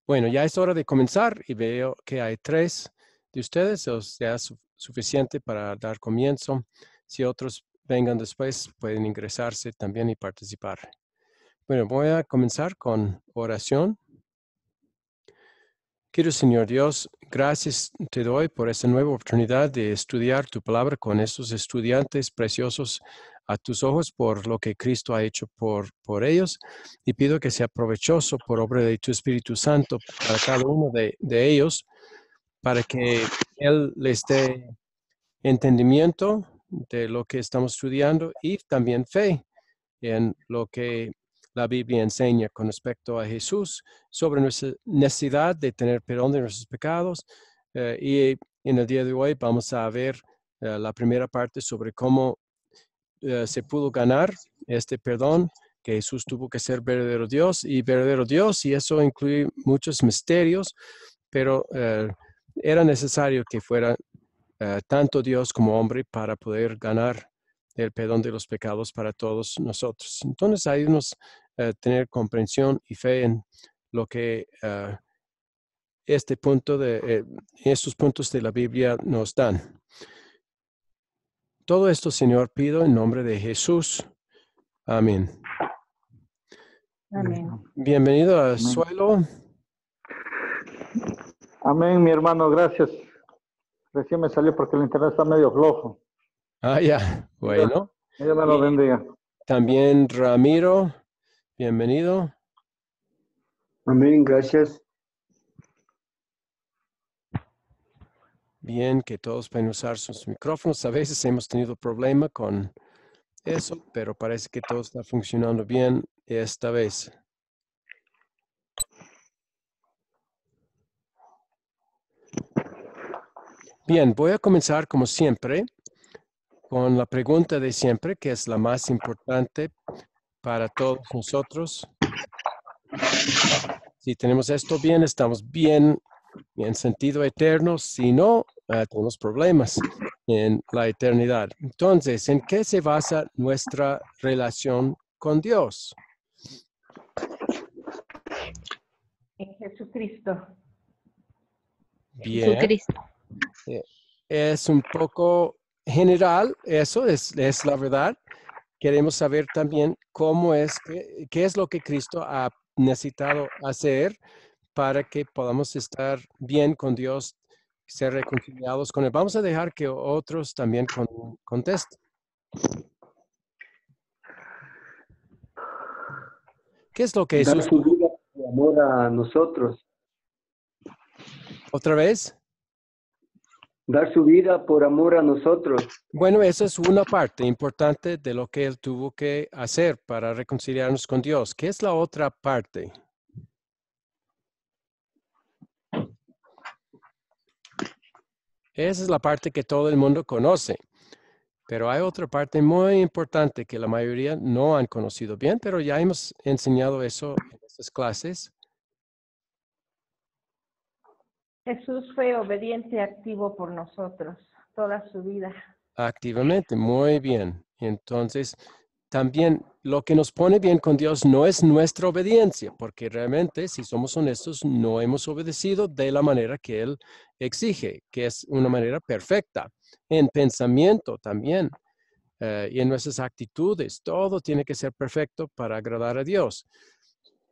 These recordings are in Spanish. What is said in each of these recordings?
Bueno, ya es hora de comenzar y veo que hay 3 de ustedes, o sea, suficiente para dar comienzo. Si otros vengan después, pueden ingresarse también y participar. Bueno, voy a comenzar con oración. Querido Señor Dios, gracias te doy por esta nueva oportunidad de estudiar tu palabra con estos estudiantes preciosos a tus ojos por lo que Cristo ha hecho por ellos, y pido que sea provechoso por obra de tu Espíritu Santo para cada uno de ellos, para que Él les dé entendimiento de lo que estamos estudiando y también fe en lo que la Biblia enseña con respecto a Jesús sobre nuestra necesidad de tener perdón de nuestros pecados. Y en el día de hoy vamos a ver la primera parte sobre cómo se pudo ganar este perdón, que Jesús tuvo que ser verdadero Dios, y eso incluye muchos misterios, pero era necesario que fuera tanto Dios como hombre para poder ganar el perdón de los pecados para todos nosotros. Entonces, ayúdanos a tener comprensión y fe en lo que estos puntos de la Biblia nos dan. Todo esto, Señor, pido en nombre de Jesús. Amén. Amén. Bienvenido a Amén. Suelo. Amén, mi hermano, gracias. Recién me salió porque el internet está medio flojo. Ya, bueno. Dios me lo bendiga. También Ramiro, bienvenido. Amén, gracias. Bien, que todos pueden usar sus micrófonos. A veces hemos tenido problema con eso, pero parece que todo está funcionando bien esta vez. Bien, voy a comenzar como siempre con la pregunta de siempre, que es la más importante para todos nosotros. Si tenemos esto bien, estamos bien en sentido eterno. Si no, tenemos problemas en la eternidad. Entonces, ¿en qué se basa nuestra relación con Dios? En Jesucristo. Bien. Jesucristo. Es un poco general, eso es la verdad. Queremos saber también qué es lo que Cristo ha necesitado hacer para que podamos estar bien con Dios, ser reconciliados con Él. Vamos a dejar que otros también contesten. ¿Qué es lo que Dar Jesús... su vida por amor a nosotros. ¿Otra vez? Dar su vida por amor a nosotros. Bueno, esa es una parte importante de lo que Él tuvo que hacer para reconciliarnos con Dios. ¿Qué es la otra parte? Esa es la parte que todo el mundo conoce. Pero hay otra parte muy importante que la mayoría no han conocido bien, pero ya hemos enseñado eso en estas clases. Jesús fue obediente y activo por nosotros toda su vida. Activamente, muy bien. Entonces, también lo que nos pone bien con Dios no es nuestra obediencia, porque realmente, si somos honestos, no hemos obedecido de la manera que Él exige, que es una manera perfecta. En pensamiento también, y en nuestras actitudes, todo tiene que ser perfecto para agradar a Dios.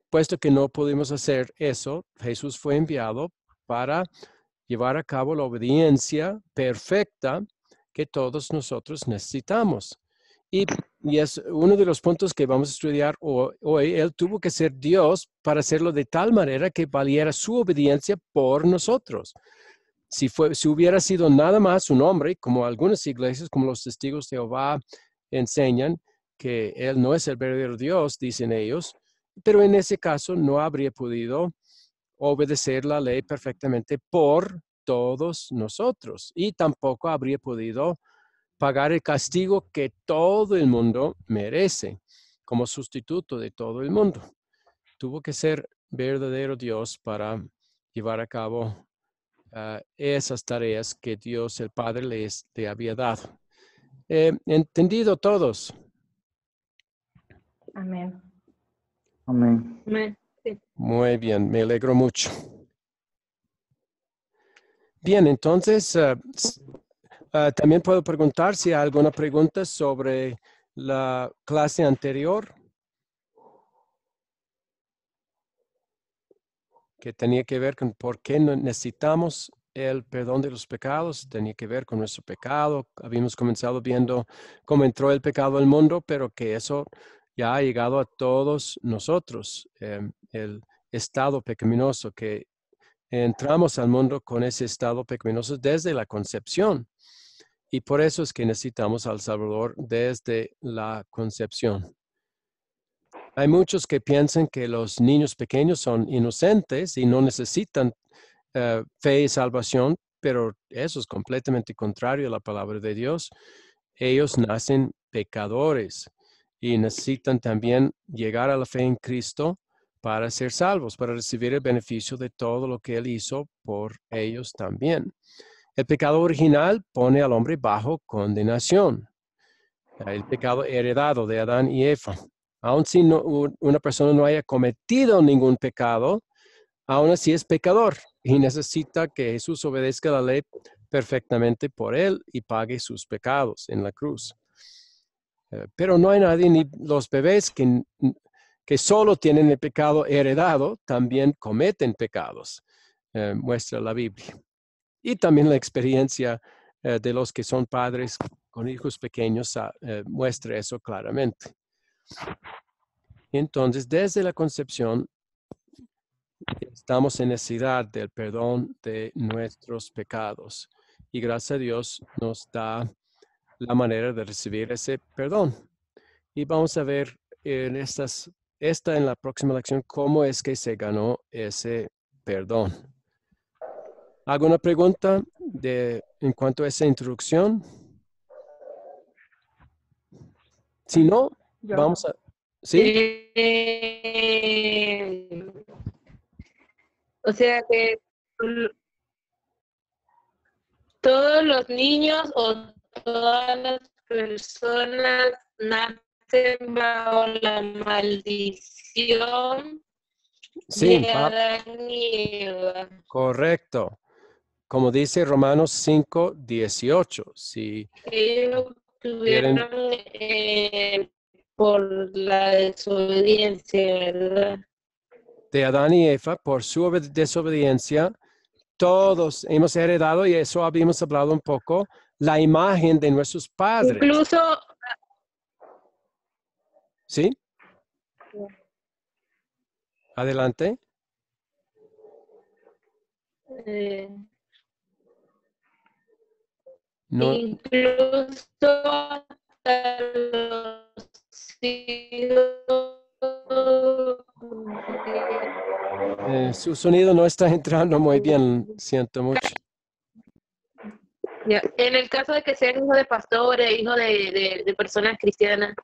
Puesto que no pudimos hacer eso, Jesús fue enviado para llevar a cabo la obediencia perfecta que todos nosotros necesitamos. Y es uno de los puntos que vamos a estudiar hoy. Él tuvo que ser Dios para hacerlo de tal manera que valiera su obediencia por nosotros. Si hubiera sido nada más un hombre, como algunas iglesias, como los testigos de Jehová enseñan, que Él no es el verdadero Dios, dicen ellos, pero en ese caso no habría podido obedecer la ley perfectamente por todos nosotros, y tampoco habría podido pagar el castigo que todo el mundo merece como sustituto de todo el mundo. Tuvo que ser verdadero Dios para llevar a cabo esas tareas que Dios el Padre le había dado. ¿Entendido todos? Amén. Amén. Amén. Sí. Muy bien, me alegro mucho. Bien, entonces, también puedo preguntar si hay alguna pregunta sobre la clase anterior que tenía que ver con por qué necesitamos el perdón de los pecados. Tenía que ver con nuestro pecado. Habíamos comenzado viendo cómo entró el pecado al mundo, pero que eso ya ha llegado a todos nosotros. El estado pecaminoso, que entramos al mundo con ese estado pecaminoso desde la concepción. Y por eso es que necesitamos al Salvador desde la concepción. Hay muchos que piensan que los niños pequeños son inocentes y no necesitan fe y salvación, pero eso es completamente contrario a la palabra de Dios. Ellos nacen pecadores y necesitan también llegar a la fe en Cristo para ser salvos, para recibir el beneficio de todo lo que Él hizo por ellos también. El pecado original pone al hombre bajo condenación. El pecado heredado de Adán y Eva. Aun si una persona no haya cometido ningún pecado, aún así es pecador y necesita que Jesús obedezca la ley perfectamente por él y pague sus pecados en la cruz. Pero no hay nadie, ni los bebés que solo tienen el pecado heredado, también cometen pecados, muestra la Biblia. Y también la experiencia de los que son padres con hijos pequeños muestra eso claramente. Entonces, desde la concepción, estamos en necesidad del perdón de nuestros pecados. Y gracias a Dios nos da la manera de recibir ese perdón. Y vamos a ver en en la próxima lección cómo es que se ganó ese perdón. ¿Alguna pregunta en cuanto a esa introducción? Si no, Yo. vamos a... ¿Sí? O sea que todos los niños o todas las personas nacen bajo la maldición Sí, de Adán y Eva. correcto. Como dice Romanos 5:18, si Ellos quieren, tuvieron por la desobediencia, ¿verdad? de Adán y Eva, por su desobediencia, todos hemos heredado, y eso habíamos hablado un poco, la imagen de nuestros padres. Incluso ¿Sí? Adelante. No, incluso hasta los hijos su sonido no está entrando muy bien, siento mucho. Ya, en el caso de que sean hijos de pastores, hijos de personas cristianas.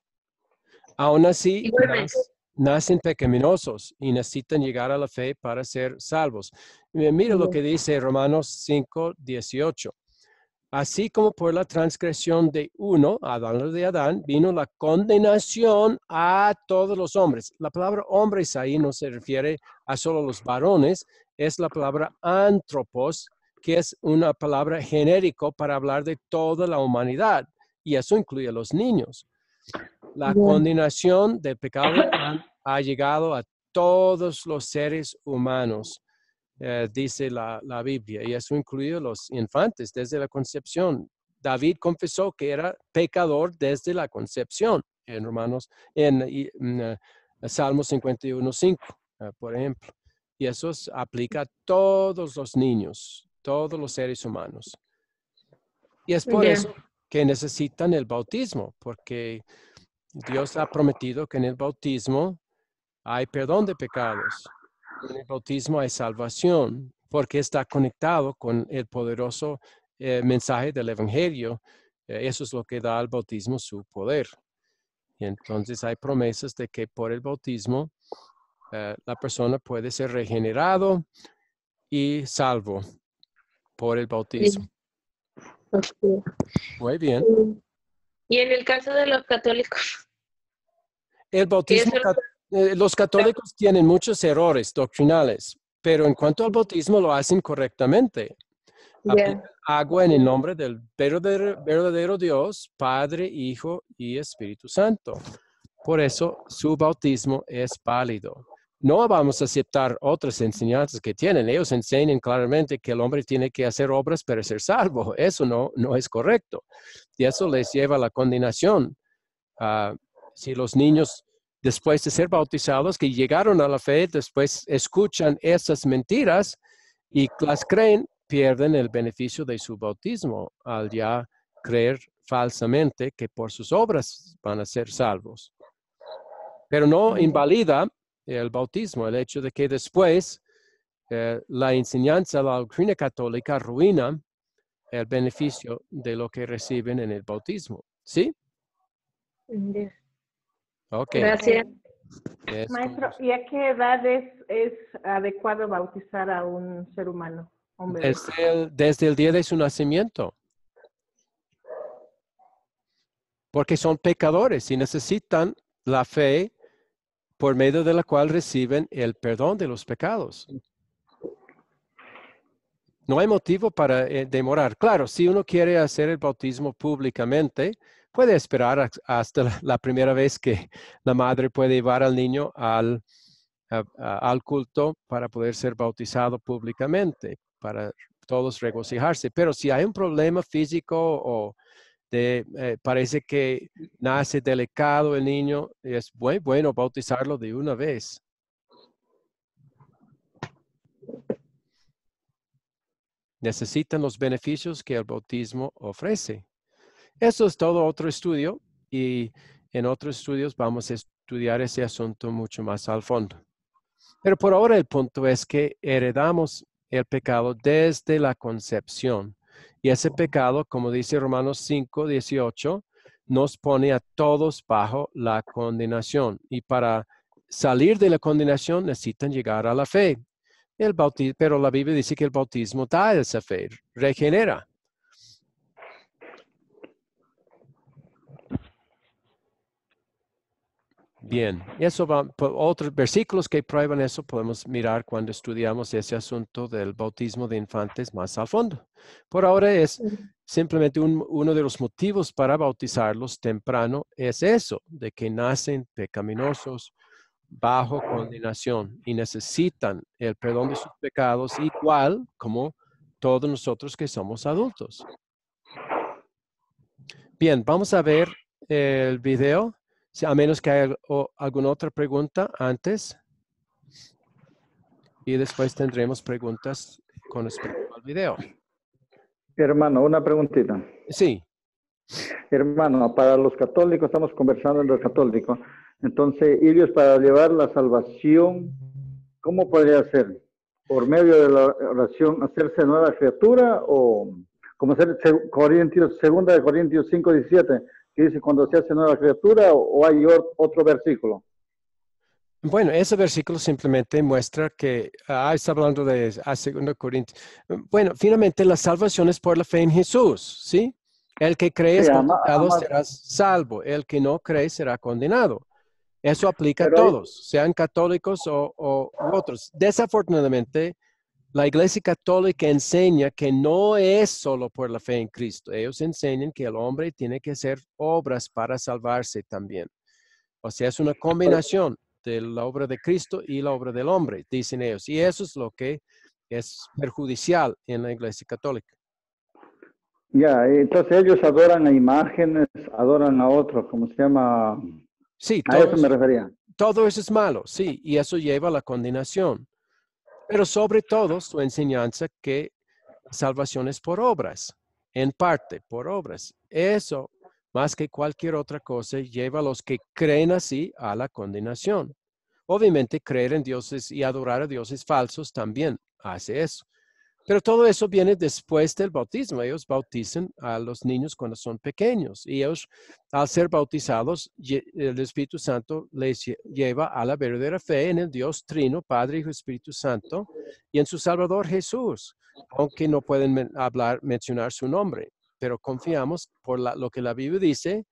Aún así, Igualmente. nacen pecaminosos y necesitan llegar a la fe para ser salvos. Mira lo que dice Romanos 5:18. Así como por la transgresión de uno, Adán de Adán, vino la condenación a todos los hombres. La palabra hombres ahí no se refiere a solo los varones, es la palabra antropos, que es una palabra genérico para hablar de toda la humanidad, y eso incluye a los niños. La condenación del pecado de Adán ha llegado a todos los seres humanos. Dice la Biblia, y eso incluye a los infantes desde la concepción. David confesó que era pecador desde la concepción, en Salmo 51:5, por ejemplo. Y eso aplica a todos los niños, todos los seres humanos. Y es por eso que necesitan el bautismo, porque Dios ha prometido que en el bautismo hay perdón de pecados. En el bautismo hay salvación, porque está conectado con el poderoso mensaje del Evangelio. Eso es lo que da al bautismo su poder. Y entonces hay promesas de que por el bautismo la persona puede ser regenerado y salvo por el bautismo. Okay. Muy bien. Y en el caso de los católicos, El bautismo, Los católicos tienen muchos errores doctrinales, pero en cuanto al bautismo lo hacen correctamente. Aplican agua en el nombre del verdadero Dios, Padre, Hijo y Espíritu Santo. Por eso su bautismo es válido. No vamos a aceptar otras enseñanzas que tienen. Ellos enseñan claramente que el hombre tiene que hacer obras para ser salvo. Eso no es correcto. Y eso les lleva a la condenación. Si los niños, después de ser bautizados, que llegaron a la fe, después escuchan esas mentiras y las creen, pierden el beneficio de su bautismo al ya creer falsamente que por sus obras van a ser salvos. Pero no invalida el bautismo, el hecho de que después la enseñanza, la doctrina católica arruina el beneficio de lo que reciben en el bautismo. ¿Sí? Ok. Gracias. Maestro, ¿y a qué edad es adecuado bautizar a un ser humano? Hombre. Desde el día de su nacimiento. Porque son pecadores y necesitan la fe por medio de la cual reciben el perdón de los pecados. No hay motivo para demorar. Claro, si uno quiere hacer el bautismo públicamente, puede esperar hasta la primera vez que la madre puede llevar al niño al culto para poder ser bautizado públicamente, para todos regocijarse. Pero si hay un problema físico o parece que nace delicado el niño, es muy bueno bautizarlo de una vez. Necesitan los beneficios que el bautismo ofrece. Eso es todo otro estudio y en otros estudios vamos a estudiar ese asunto mucho más al fondo. Pero por ahora el punto es que heredamos el pecado desde la concepción. Y ese pecado, como dice Romanos 5:18, nos pone a todos bajo la condenación. Y para salir de la condenación necesitan llegar a la fe. Pero la Biblia dice que el bautismo da esa fe, regenera. Bien, eso va, otros versículos que prueban eso podemos mirar cuando estudiamos ese asunto del bautismo de infantes más al fondo. Por ahora es simplemente uno de los motivos para bautizarlos temprano es eso, de que nacen pecaminosos bajo condenación y necesitan el perdón de sus pecados igual como todos nosotros que somos adultos. Bien, vamos a ver el video. A menos que haya alguna otra pregunta antes. Y después tendremos preguntas con respecto al video. Hermano, una preguntita. Sí. Hermano, para los católicos, estamos conversando en los católicos. Entonces, ellos para llevar la salvación, ¿cómo podría ser? ¿Por medio de la oración hacerse nueva criatura o como hacer segunda de Corintios 5:17? Que dice cuando se hace nueva criatura o hay otro versículo. Bueno, ese versículo simplemente muestra que, está hablando de 2 Corintios. Bueno, finalmente la salvación es por la fe en Jesús, ¿sí? El que cree es bautizado será salvo, el que no cree será condenado. Eso aplica a todos, sean católicos o otros. Desafortunadamente, la Iglesia Católica enseña que no es solo por la fe en Cristo. Ellos enseñan que el hombre tiene que hacer obras para salvarse también. O sea, es una combinación de la obra de Cristo y la obra del hombre, dicen ellos. Y eso es lo que es perjudicial en la Iglesia Católica. Ya, entonces ellos adoran a imágenes, adoran a otros, ¿cómo se llama? Sí, a eso me refería. Todo eso es malo, sí, y eso lleva a la condenación. Pero sobre todo su enseñanza que salvación es por obras, en parte por obras. Eso, más que cualquier otra cosa, lleva a los que creen así a la condenación. Obviamente, creer en dioses y adorar a dioses falsos también hace eso. Pero todo eso viene después del bautismo. Ellos bautizan a los niños cuando son pequeños y ellos, al ser bautizados, el Espíritu Santo les lleva a la verdadera fe en el Dios Trino, Padre, Hijo y Espíritu Santo, y en su Salvador Jesús, aunque no pueden mencionar su nombre. Pero confiamos por lo que la Biblia dice,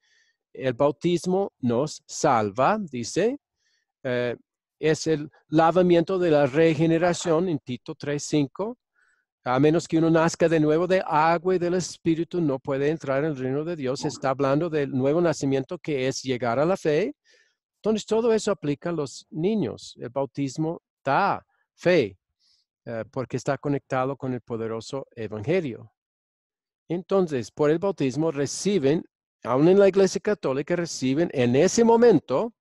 el bautismo nos salva, dice, es el lavamiento de la regeneración en Tito 3:5. A menos que uno nazca de nuevo de agua y del Espíritu, no puede entrar en el reino de Dios. Está hablando del nuevo nacimiento, que es llegar a la fe. Entonces, todo eso aplica a los niños. El bautismo da fe, porque está conectado con el poderoso evangelio. Entonces, por el bautismo reciben, aún en la Iglesia Católica, reciben en ese momento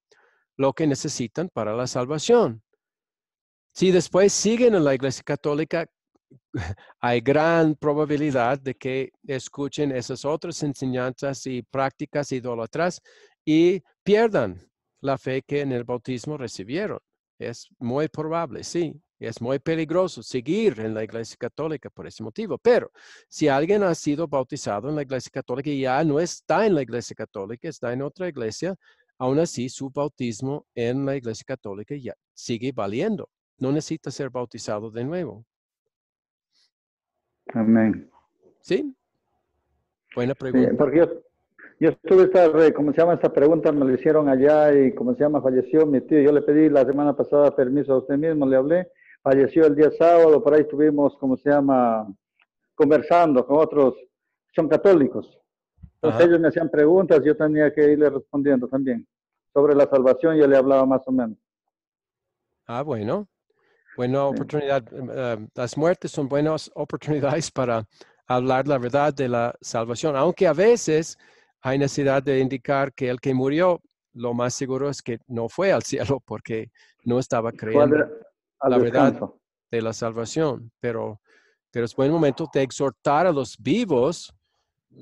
lo que necesitan para la salvación. Si después siguen en la Iglesia Católica, hay gran probabilidad de que escuchen esas otras enseñanzas y prácticas idólatras y pierdan la fe que en el bautismo recibieron. Es muy probable, sí. Es muy peligroso seguir en la Iglesia Católica por ese motivo. Pero si alguien ha sido bautizado en la Iglesia Católica y ya no está en la Iglesia Católica, está en otra iglesia, aún así su bautismo en la Iglesia Católica ya sigue valiendo. No necesita ser bautizado de nuevo. Amén. ¿Sí? Buena Sí, pregunta. porque yo estuve esta pregunta me la hicieron allá y falleció mi tío. Yo le pedí la semana pasada permiso a usted mismo, le hablé. Falleció el día sábado, por ahí estuvimos, conversando con otros, son católicos. Entonces Ajá. ellos me hacían preguntas, yo tenía que irle respondiendo también. Sobre la salvación yo le hablaba más o menos. Ah, bueno. Buena Sí. oportunidad. Las muertes son buenas oportunidades para hablar la verdad de la salvación, aunque a veces hay necesidad de indicar que el que murió, lo más seguro es que no fue al cielo porque no estaba Fue creyendo al la verdad descanso. de la salvación. Pero es buen momento de exhortar a los vivos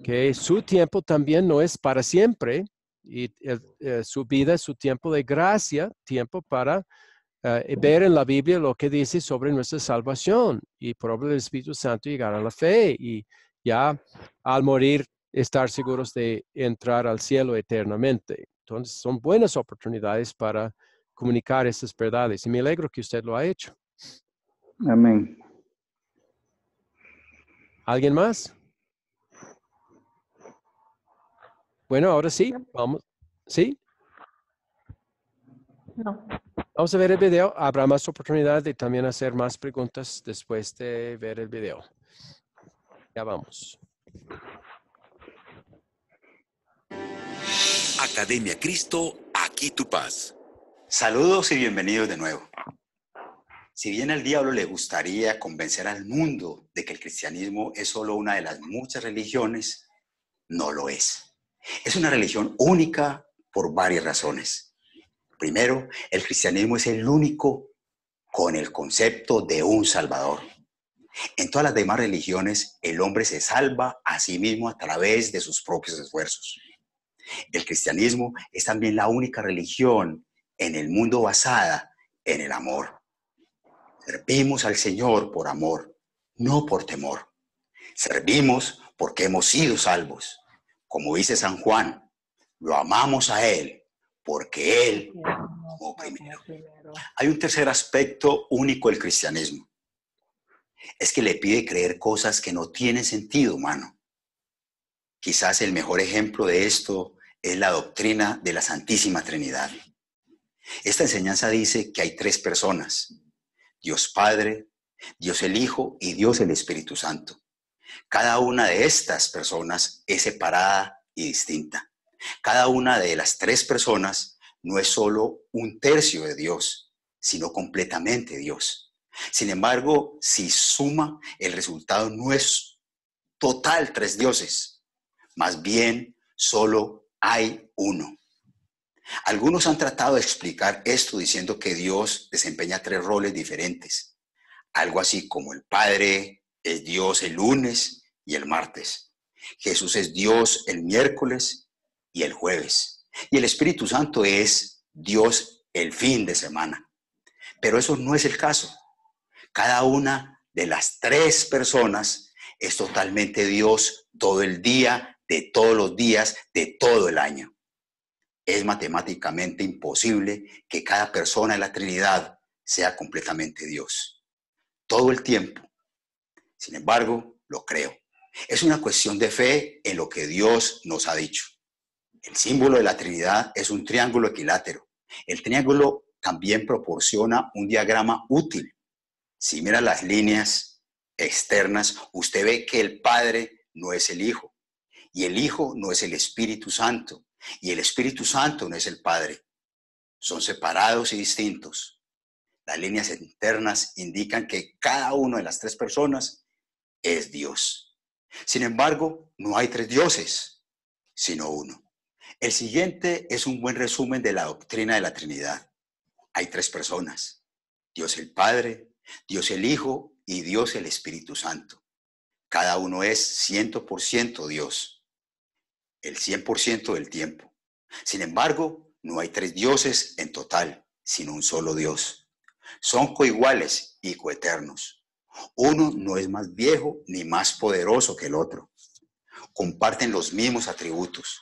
que su tiempo también no es para siempre y su vida es su tiempo de gracia, tiempo para ver en la Biblia lo que dice sobre nuestra salvación y por obra del Espíritu Santo llegar a la fe y ya al morir estar seguros de entrar al cielo eternamente. Entonces son buenas oportunidades para comunicar estas verdades y me alegro que usted lo ha hecho. Amén. ¿Alguien más? Bueno, ahora sí, vamos. ¿Sí? No. Vamos a ver el video. Habrá más oportunidad de también hacer más preguntas después de ver el video. Ya vamos. Academia Cristo, aquí tu paz. Saludos y bienvenidos de nuevo. Si bien al diablo le gustaría convencer al mundo de que el cristianismo es solo una de las muchas religiones, no lo es. Es una religión única por varias razones. Primero, el cristianismo es el único con el concepto de un Salvador. En todas las demás religiones, el hombre se salva a sí mismo a través de sus propios esfuerzos. El cristianismo es también la única religión en el mundo basada en el amor. Servimos al Señor por amor, no por temor. Servimos porque hemos sido salvos. Como dice San Juan, lo amamos a Él porque Él amó primero. Hay un tercer aspecto único del cristianismo. Es que le pide creer cosas que no tienen sentido humano. Quizás el mejor ejemplo de esto es la doctrina de la Santísima Trinidad. Esta enseñanza dice que hay tres personas: Dios Padre, Dios el Hijo y Dios el Espíritu Santo. Cada una de estas personas es separada y distinta. Cada una de las tres personas no es solo un tercio de Dios, sino completamente Dios. Sin embargo, si suma, el resultado no es total tres dioses, más bien solo hay uno. Algunos han tratado de explicar esto diciendo que Dios desempeña tres roles diferentes. Algo así como el Padre es Dios el lunes y el martes. Jesús es Dios el miércoles y el jueves. Y el Espíritu Santo es Dios el fin de semana. Pero eso no es el caso. Cada una de las tres personas es totalmente Dios todo el día, de todos los días, de todo el año. Es matemáticamente imposible que cada persona de la Trinidad sea completamente Dios todo el tiempo. Sin embargo, lo creo. Es una cuestión de fe en lo que Dios nos ha dicho. El símbolo de la Trinidad es un triángulo equilátero. El triángulo también proporciona un diagrama útil. Si mira las líneas externas, usted ve que el Padre no es el Hijo, y el Hijo no es el Espíritu Santo, y el Espíritu Santo no es el Padre. Son separados y distintos. Las líneas internas indican que cada una de las tres personas es Dios. Sin embargo, no hay tres dioses, sino uno. El siguiente es un buen resumen de la doctrina de la Trinidad. Hay tres personas: Dios el Padre, Dios el Hijo y Dios el Espíritu Santo. Cada uno es 100% Dios, el 100% del tiempo. Sin embargo, no hay tres dioses en total, sino un solo Dios. Son coiguales y coeternos. Uno no es más viejo ni más poderoso que el otro. Comparten los mismos atributos.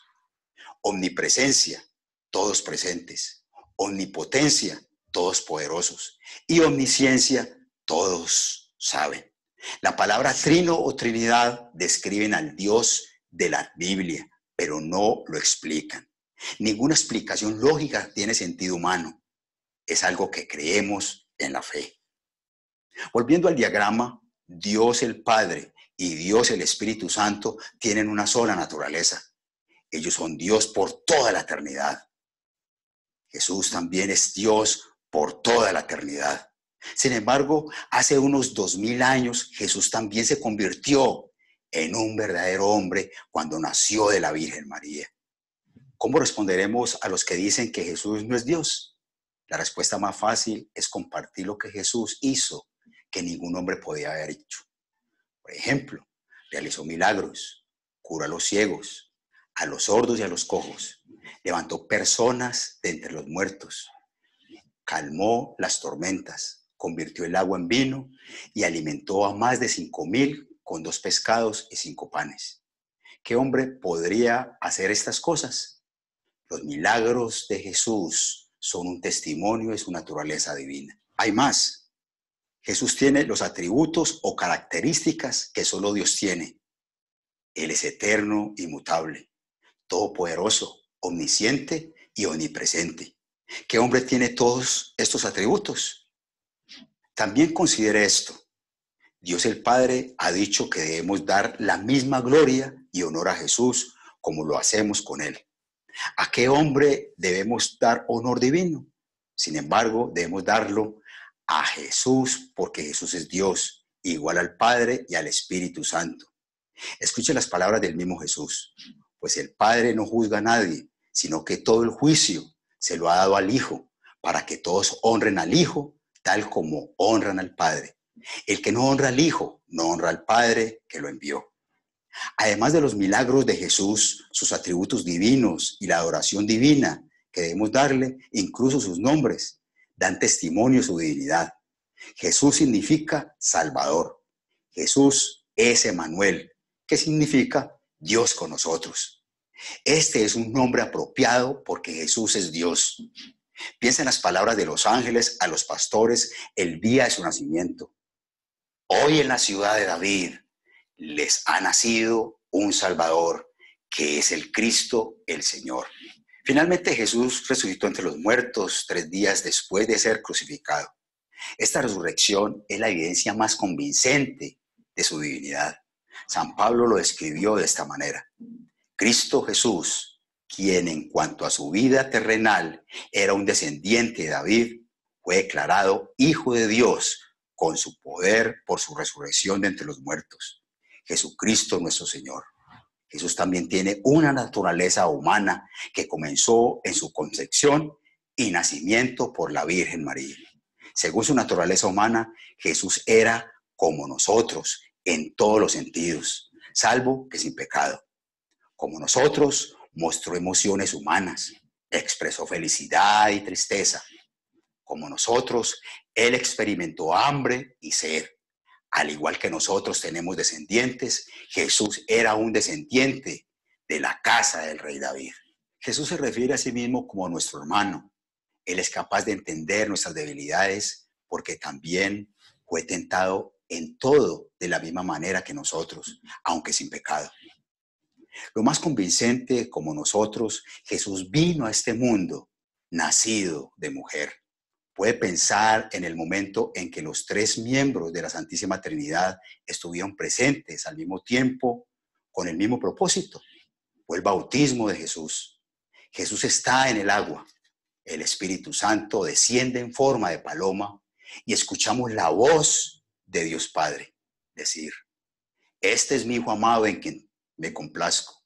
Omnipresencia, todos presentes. Omnipotencia, todos poderosos. Y omnisciencia, todos saben. La palabra trino o trinidad describen al Dios de la Biblia, pero no lo explican. Ninguna explicación lógica tiene sentido humano. Es algo que creemos en la fe. Volviendo al diagrama, Dios el Padre y Dios el Espíritu Santo tienen una sola naturaleza. Ellos son Dios por toda la eternidad. Jesús también es Dios por toda la eternidad. Sin embargo, hace unos 2000 años, Jesús también se convirtió en un verdadero hombre cuando nació de la Virgen María. ¿Cómo responderemos a los que dicen que Jesús no es Dios? La respuesta más fácil es compartir lo que Jesús hizo, que ningún hombre podía haber hecho. Por ejemplo, realizó milagros, curó a los ciegos, a los sordos y a los cojos, levantó personas de entre los muertos, calmó las tormentas, convirtió el agua en vino y alimentó a más de 5,000 con 2 pescados y 5 panes. ¿Qué hombre podría hacer estas cosas? Los milagros de Jesús son un testimonio de su naturaleza divina. Hay más. Jesús tiene los atributos o características que solo Dios tiene. Él es eterno, inmutable, todopoderoso, omnisciente y omnipresente. ¿Qué hombre tiene todos estos atributos? También considere esto. Dios el Padre ha dicho que debemos dar la misma gloria y honor a Jesús como lo hacemos con Él. ¿A qué hombre debemos dar honor divino? Sin embargo, debemos darlo a Jesús porque Jesús es Dios, igual al Padre y al Espíritu Santo. Escuche las palabras del mismo Jesús. Pues el Padre no juzga a nadie, sino que todo el juicio se lo ha dado al Hijo, para que todos honren al Hijo tal como honran al Padre. El que no honra al Hijo, no honra al Padre que lo envió. Además de los milagros de Jesús, sus atributos divinos y la adoración divina que debemos darle, incluso sus nombres, dan testimonio de su divinidad. Jesús significa Salvador. Jesús es Emmanuel, que significa Dios con nosotros. Este es un nombre apropiado porque Jesús es Dios. Piensa en las palabras de los ángeles a los pastores el día de su nacimiento. Hoy en la ciudad de David les ha nacido un Salvador, que es el Cristo, el Señor. Finalmente Jesús resucitó entre los muertos 3 días después de ser crucificado. Esta resurrección es la evidencia más convincente de su divinidad. San Pablo lo describió de esta manera. Cristo Jesús, quien en cuanto a su vida terrenal era un descendiente de David, fue declarado Hijo de Dios con su poder por su resurrección de entre los muertos. Jesucristo nuestro Señor. Jesús también tiene una naturaleza humana que comenzó en su concepción y nacimiento por la Virgen María. Según su naturaleza humana, Jesús era como nosotros en todos los sentidos, salvo que sin pecado. Como nosotros, mostró emociones humanas, expresó felicidad y tristeza. Como nosotros, Él experimentó hambre y sed. Al igual que nosotros tenemos descendientes, Jesús era un descendiente de la casa del rey David. Jesús se refiere a sí mismo como nuestro hermano. Él es capaz de entender nuestras debilidades porque también fue tentado en todo de la misma manera que nosotros, aunque sin pecado. Lo más convincente, como nosotros, Jesús vino a este mundo nacido de mujer. Puede pensar en el momento en que los tres miembros de la Santísima Trinidad estuvieron presentes al mismo tiempo, con el mismo propósito. Fue el bautismo de Jesús. Jesús está en el agua. El Espíritu Santo desciende en forma de paloma y escuchamos la voz de Dios Padre decir: este es mi Hijo amado en quien me complazco.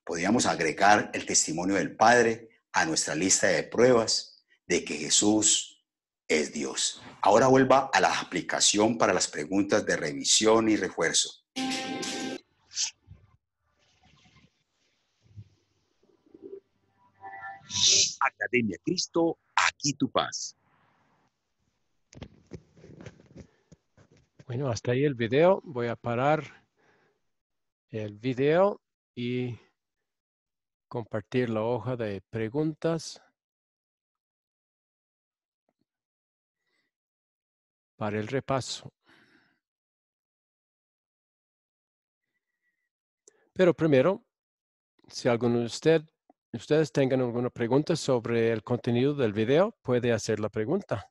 Podríamos agregar el testimonio del Padre a nuestra lista de pruebas de que Jesús es Dios. Ahora vuelva a la aplicación para las preguntas de revisión y refuerzo. Academia Cristo, aquí tu paz. Bueno, hasta ahí el video. Voy a parar el video y compartir la hoja de preguntas para el repaso. Pero primero, si alguno de ustedes tengan alguna pregunta sobre el contenido del video, puede hacer la pregunta.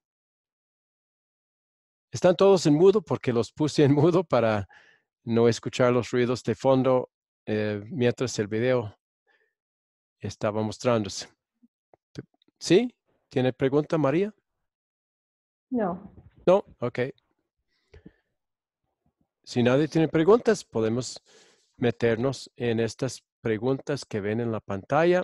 Están todos en mudo porque los puse en mudo para no escuchar los ruidos de fondo mientras el video estaba mostrándose. ¿Sí? ¿Tiene pregunta, María? No. No, ok. Si nadie tiene preguntas, podemos meternos en estas preguntas que ven en la pantalla.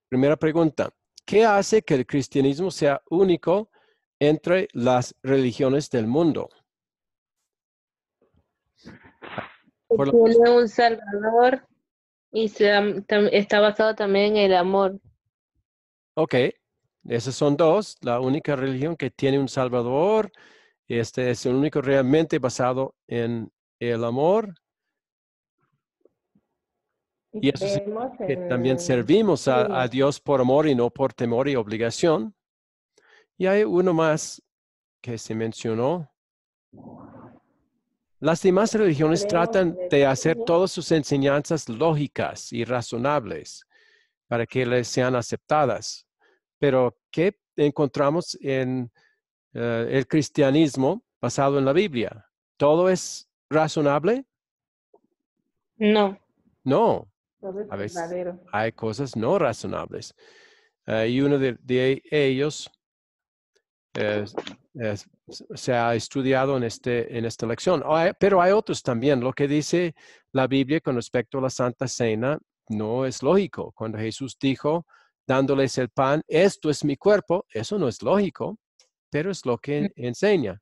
Primera pregunta. ¿Qué hace que el cristianismo sea único entre las religiones del mundo? Tiene un Salvador y está basado también en el amor. Ok, esas son dos. La única religión que tiene un Salvador, este es el único realmente basado en el amor. Y eso creemos que también servimos a Dios por amor y no por temor y obligación. Y hay uno más que se mencionó. Las demás religiones tratan de hacer todas sus enseñanzas lógicas y razonables para que les sean aceptadas. Pero, ¿qué encontramos en el cristianismo basado en la Biblia? ¿Todo es razonable? No. No. Todo es A veces verdadero. hay cosas no razonables. Y uno de ellos se ha estudiado en esta lección. Pero hay otros también. Lo que dice la Biblia con respecto a la Santa Cena no es lógico. Cuando Jesús dijo, dándoles el pan, esto es mi cuerpo, eso no es lógico, pero es lo que enseña.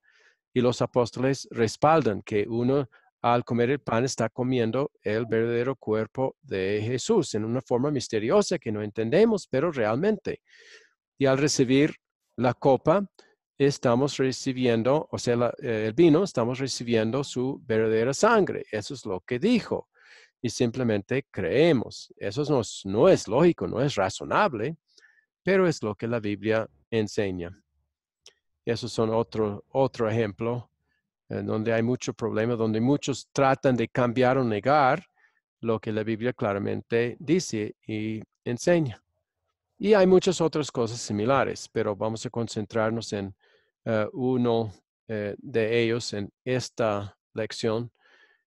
Y los apóstoles respaldan que uno al comer el pan está comiendo el verdadero cuerpo de Jesús en una forma misteriosa que no entendemos, pero realmente. Y al recibir la copa, estamos recibiendo, o sea, el vino, estamos recibiendo su verdadera sangre. Eso es lo que dijo. Y simplemente creemos. Eso no es lógico, no es razonable, pero es lo que la Biblia enseña. Esos son otro ejemplo donde hay mucho problema, donde muchos tratan de cambiar o negar lo que la Biblia claramente dice y enseña. Y hay muchas otras cosas similares, pero vamos a concentrarnos en uno de ellos en esta lección.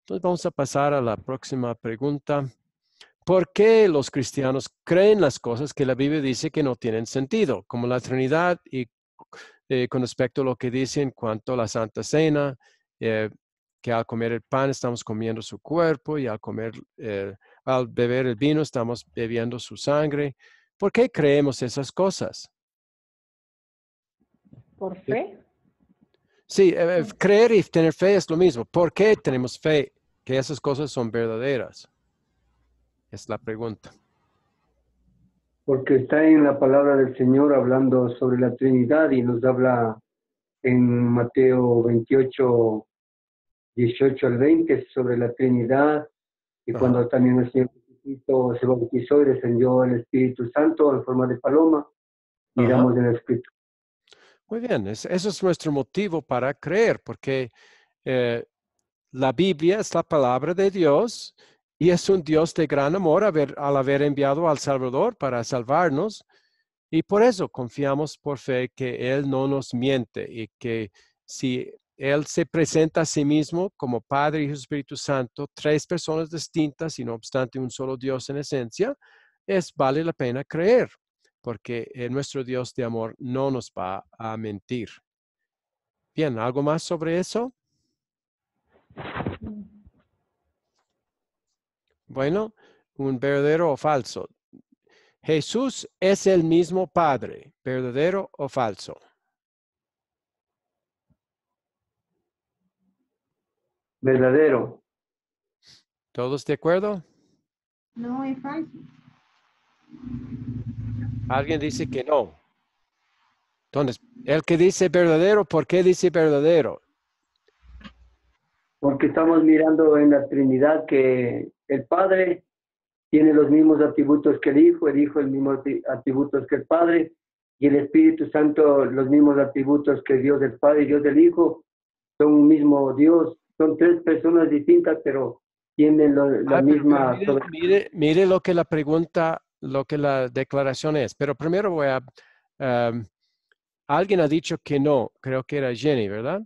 Entonces vamos a pasar a la próxima pregunta. ¿Por qué los cristianos creen las cosas que la Biblia dice que no tienen sentido, como la Trinidad y con respecto a lo que dice en cuanto a la Santa Cena, que al comer el pan estamos comiendo su cuerpo y al beber el vino estamos bebiendo su sangre? ¿Por qué creemos esas cosas? ¿Por fe? Sí, creer y tener fe es lo mismo. ¿Por qué tenemos fe que esas cosas son verdaderas? Es la pregunta. Porque está en la palabra del Señor hablando sobre la Trinidad y nos habla en Mateo 28, 18 al 20 sobre la Trinidad y cuando también el Señor Jesucristo se bautizó y descendió el Espíritu Santo en forma de paloma, miramos en el Espíritu. Muy bien, eso es nuestro motivo para creer, porque la Biblia es la palabra de Dios y es un Dios de gran amor al haber enviado al Salvador para salvarnos. Y por eso confiamos por fe que Él no nos miente y que si Él se presenta a sí mismo como Padre, Hijo y Espíritu Santo, 3 personas distintas y no obstante un solo Dios en esencia, vale la pena creer, porque nuestro Dios de amor no nos va a mentir. Bien, ¿algo más sobre eso? Bueno, un verdadero o falso. Jesús es el mismo Padre, ¿verdadero o falso? Verdadero. ¿Todos de acuerdo? No, es falso. Alguien dice que no. Entonces, el que dice verdadero, ¿por qué dice verdadero? Porque estamos mirando en la Trinidad que el Padre tiene los mismos atributos que el Hijo los mismos atributos que el Padre, y el Espíritu Santo los mismos atributos que Dios del Padre y Dios del Hijo. Son un mismo Dios. Son 3 personas distintas, pero tienen la misma... Mire lo que la pregunta, lo que la declaración es. Pero primero voy a... alguien ha dicho que no. Creo que era Jenny, ¿verdad?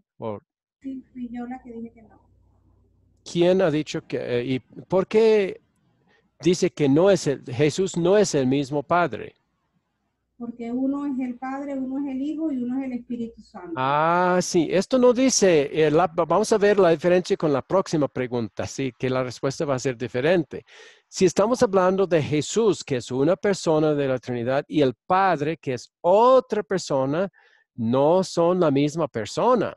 Sí, fui yo la que dije que no. ¿Quién ha dicho que... ¿y por qué dice que Jesús no es el mismo Padre? Porque uno es el Padre, uno es el Hijo y uno es el Espíritu Santo. Ah, sí. Esto no dice... vamos a ver la diferencia con la próxima pregunta. Sí, que la respuesta va a ser diferente. Si estamos hablando de Jesús, que es una persona de la Trinidad, y el Padre, que es otra persona, no son la misma persona.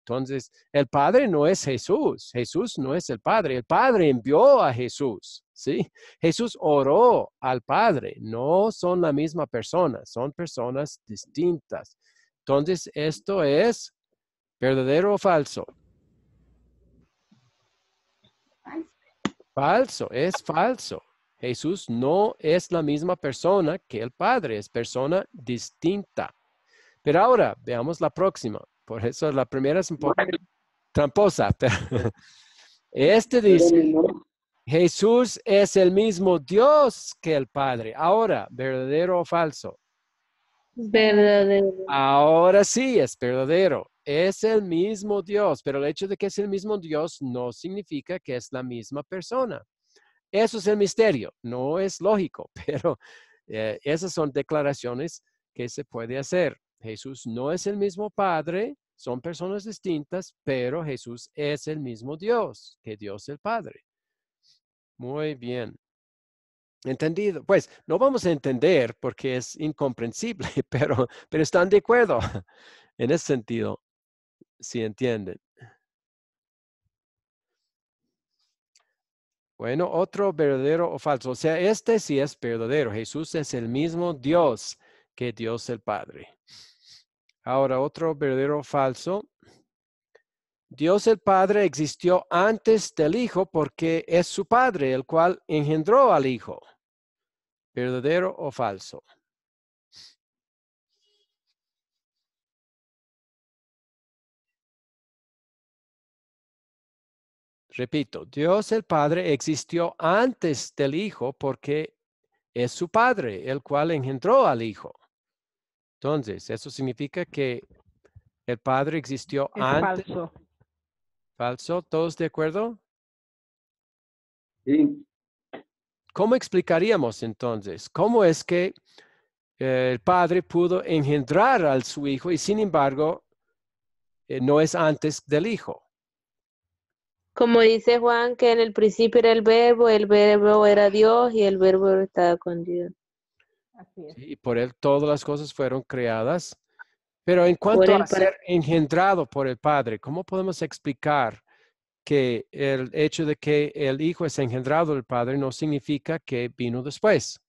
Entonces, el Padre no es Jesús. Jesús no es el Padre. El Padre envió a Jesús, ¿sí? Jesús oró al Padre. No son la misma persona. Son personas distintas. Entonces, ¿esto es verdadero o falso? Falso, es falso. Jesús no es la misma persona que el Padre. Es persona distinta. Pero ahora, veamos la próxima. Por eso la primera es un poco tramposa. Pero este dice, Jesús es el mismo Dios que el Padre. Ahora, ¿verdadero o falso? Verdadero. Ahora sí, es verdadero. Es el mismo Dios, pero el hecho de que es el mismo Dios no significa que es la misma persona. Eso es el misterio. No es lógico, pero esas son declaraciones que se puede hacer. Jesús no es el mismo Padre, son personas distintas, pero Jesús es el mismo Dios que Dios el Padre. Muy bien. Entendido. Pues no vamos a entender porque es incomprensible, pero están de acuerdo en ese sentido, si entienden. Bueno, otro verdadero o falso. O sea, este sí es verdadero. Jesús es el mismo Dios que Dios el Padre. Ahora, otro verdadero o falso. Dios el Padre existió antes del Hijo porque es su Padre, el cual engendró al Hijo. ¿Verdadero o falso? Repito, Dios el Padre existió antes del Hijo porque es su Padre, el cual engendró al Hijo. Entonces, eso significa que el Padre existió Es antes. falso. ¿Falso? ¿Todos de acuerdo? Sí. ¿Cómo explicaríamos entonces? ¿Cómo es que el Padre pudo engendrar a su Hijo y sin embargo no es antes del Hijo? Como dice Juan, que en el principio era el verbo era Dios y el verbo estaba con Dios. Así es. Y por él todas las cosas fueron creadas. Pero en cuanto a ser engendrado por el Padre, ¿cómo podemos explicar que el hecho de que el Hijo es engendrado del Padre no significa que vino después?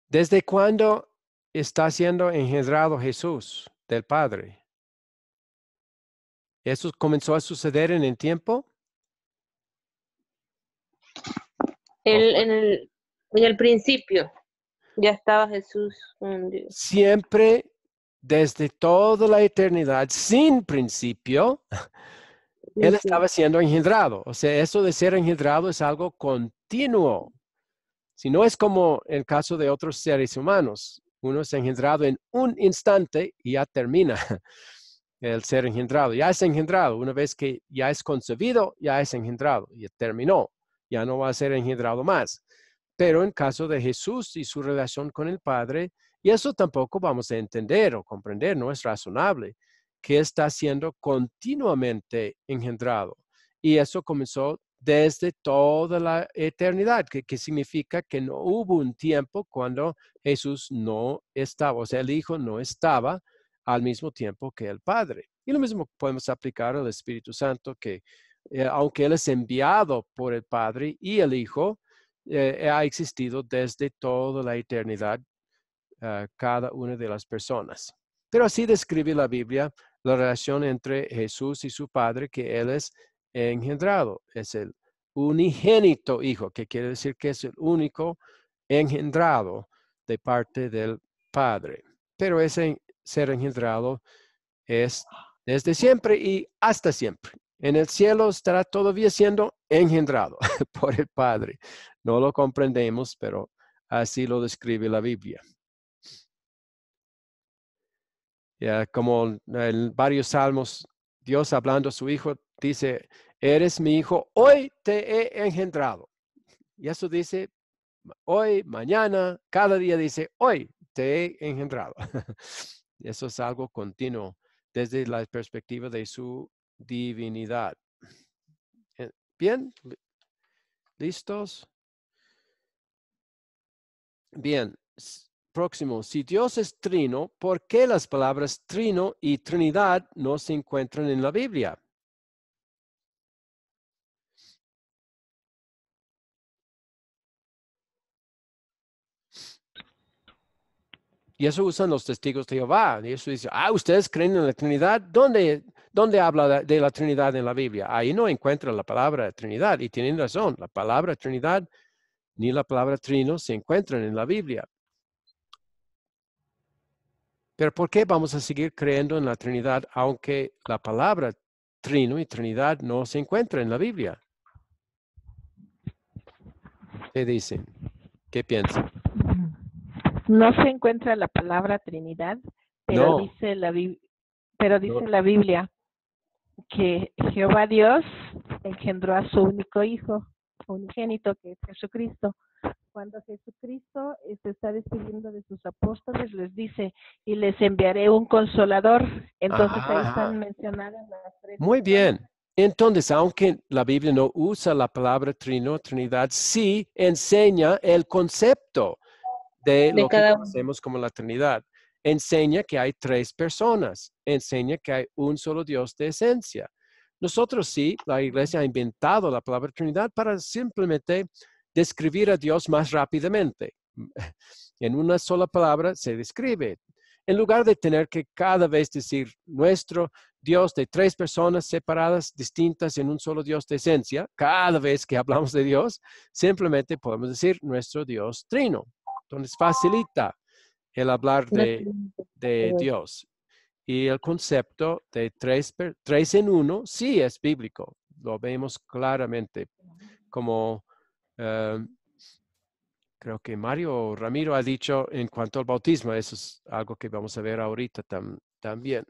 ¿Desde cuándo está siendo engendrado Jesús del Padre? ¿Eso comenzó a suceder en el tiempo? En el principio ya estaba Jesús con Dios. Siempre, desde toda la eternidad, sin principio, Él Sí. estaba siendo engendrado. O sea, eso de ser engendrado es algo continuo. Si no es como el caso de otros seres humanos, uno es engendrado en un instante y ya termina el ser engendrado. Ya es engendrado. Una vez que ya es concebido, ya es engendrado. Ya terminó. Ya no va a ser engendrado más. Pero en caso de Jesús y su relación con el Padre, y eso tampoco vamos a entender o comprender, no es razonable, que está siendo continuamente engendrado. Y eso comenzó desde toda la eternidad, que significa que no hubo un tiempo cuando Jesús no estaba, o sea, el Hijo no estaba al mismo tiempo que el Padre. Y lo mismo podemos aplicar al Espíritu Santo, que aunque Él es enviado por el Padre y el Hijo, ha existido desde toda la eternidad cada una de las personas. Pero así describe la Biblia la relación entre Jesús y su Padre, que Él es engendrado, es el unigénito Hijo, que quiere decir que es el único engendrado de parte del Padre. Pero ese ser engendrado es desde siempre y hasta siempre. En el cielo estará todavía siendo engendrado por el Padre. No lo comprendemos, pero así lo describe la Biblia. Ya, como en varios salmos, Dios hablando a su Hijo dice, eres mi Hijo, hoy te he engendrado. Y eso dice hoy, mañana, cada día dice, hoy te he engendrado. Eso es algo continuo desde la perspectiva de su divinidad. Bien, ¿listos? Bien, próximo. Si Dios es trino, ¿por qué las palabras trino y trinidad no se encuentran en la Biblia? Y eso usan los testigos de Jehová. Y eso dice, ¿ustedes creen en la Trinidad? ¿Dónde habla de la Trinidad en la Biblia? Ahí no encuentra la palabra Trinidad. Y tienen razón, la palabra Trinidad ni la palabra trino se encuentran en la Biblia. Pero ¿por qué vamos a seguir creyendo en la Trinidad aunque la palabra trino y Trinidad no se encuentra en la Biblia? ¿Qué dicen? ¿Qué piensan? No se encuentra la palabra Trinidad, pero No. dice la Biblia que Jehová Dios engendró a su único hijo, unigénito, que es Jesucristo. Cuando Jesucristo se está despidiendo de sus apóstoles, les dice, y les enviaré un consolador. Entonces ahí están mencionadas las tres. Muy bien. Entonces, aunque la Biblia no usa la palabra trino, Trinidad, sí enseña el concepto de lo que conocemos como la Trinidad. Enseña que hay tres personas. Enseña que hay un solo Dios de esencia. Nosotros sí, la iglesia ha inventado la palabra Trinidad para simplemente describir a Dios más rápidamente. En una sola palabra se describe. En lugar de tener que cada vez decir nuestro Dios de tres personas separadas, distintas en un solo Dios de esencia, cada vez que hablamos de Dios, simplemente podemos decir nuestro Dios trino. Entonces facilita el hablar de Dios. Y el concepto de tres en uno sí es bíblico. Lo vemos claramente como creo que Mario Ramiro ha dicho en cuanto al bautismo. Eso es algo que vamos a ver ahorita también.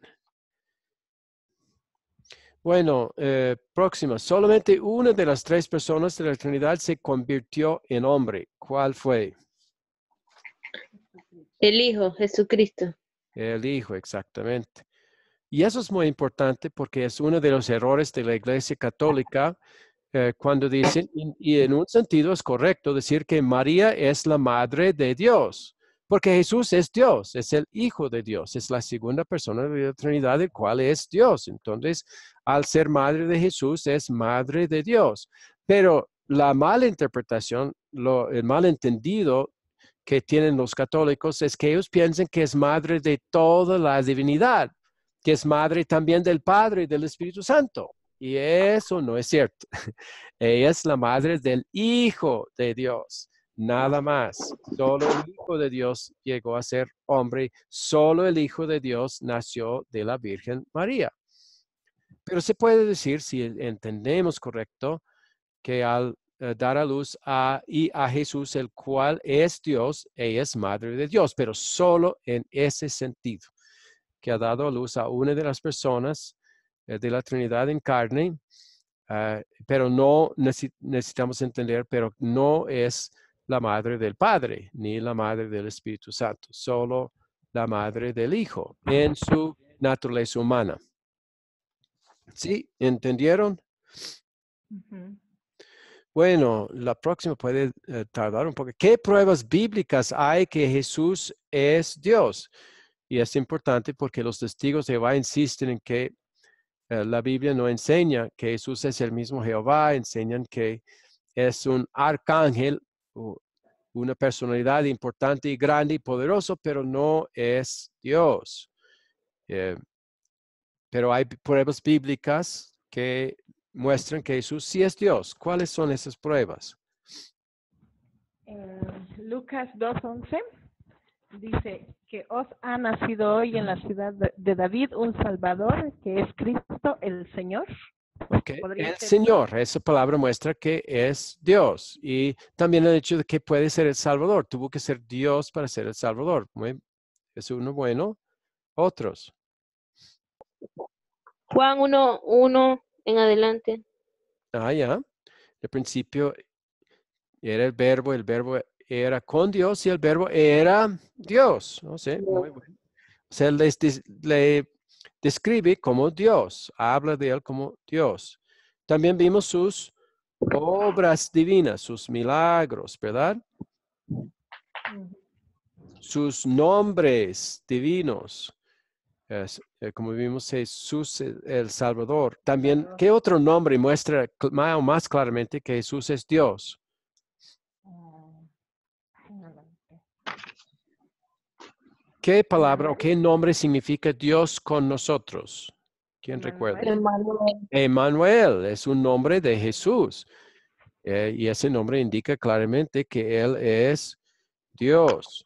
Bueno, próxima. Solamente una de las tres personas de la Trinidad se convirtió en hombre. ¿Cuál fue? El Hijo, Jesucristo. El Hijo, exactamente. Y eso es muy importante porque es uno de los errores de la Iglesia Católica cuando dicen, y en un sentido es correcto decir que María es la madre de Dios, porque Jesús es Dios, es el Hijo de Dios, es la segunda persona de la Trinidad, el cual es Dios. Entonces, al ser madre de Jesús, es madre de Dios. Pero la mala interpretación, el malentendido que tienen los católicos es que ellos piensan que es madre de toda la divinidad, que es madre también del Padre y del Espíritu Santo. Y eso no es cierto. Ella es la madre del Hijo de Dios, nada más. Solo el Hijo de Dios llegó a ser hombre. Solo el Hijo de Dios nació de la Virgen María. Pero se puede decir, si entendemos correcto, que al dar a luz a Jesús, el cual es Dios, ella es madre de Dios, pero solo en ese sentido, que ha dado a luz a una de las personas de la Trinidad en carne, pero no necesitamos entender, pero no es la madre del Padre, ni la madre del Espíritu Santo, solo la madre del Hijo en su naturaleza humana. ¿Sí? ¿Entendieron? Bueno, la próxima puede tardar un poco. ¿Qué pruebas bíblicas hay que Jesús es Dios? Y es importante porque los testigos de Jehová insisten en que la Biblia no enseña que Jesús es el mismo Jehová, enseñan que es un arcángel, una personalidad importante y grande y poderoso, pero no es Dios. Pero hay pruebas bíblicas que muestran que Jesús sí es Dios. ¿Cuáles son esas pruebas? Lucas 2:11 dice que os ha nacido hoy en la ciudad de David un Salvador, que es Cristo el Señor. Okay. El Señor, esa palabra muestra que es Dios. Y también el hecho de que puede ser el Salvador. Tuvo que ser Dios para ser el Salvador. Es uno bueno. Otros. Juan 1:1 en adelante. Ya. Al principio era el verbo era con Dios y el verbo era Dios. No sé, muy bueno. O sea, le describe como Dios, habla de él como Dios. También vimos sus obras divinas, sus milagros, ¿verdad? Sus nombres divinos. Como vimos, Jesús el Salvador. También, ¿qué otro nombre muestra más claramente que Jesús es Dios? ¿Qué palabra o qué nombre significa Dios con nosotros? ¿Quién recuerda? Emmanuel es un nombre de Jesús. Y ese nombre indica claramente que Él es Dios.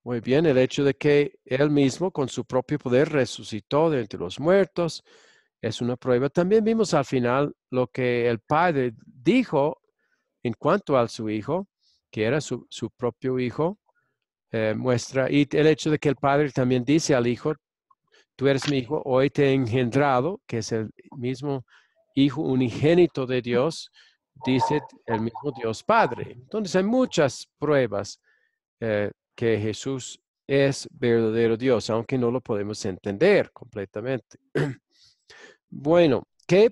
Muy bien, el hecho de que Él mismo con su propio poder resucitó de entre los muertos es una prueba. También vimos al final lo que el Padre dijo en cuanto a su Hijo, que era su propio Hijo, muestra, y el hecho de que el Padre también dice al Hijo, tú eres mi Hijo, hoy te he engendrado, que es el mismo Hijo unigénito de Dios, dice el mismo Dios Padre. Entonces hay muchas pruebas que Jesús es verdadero Dios, aunque no lo podemos entender completamente. Bueno, ¿qué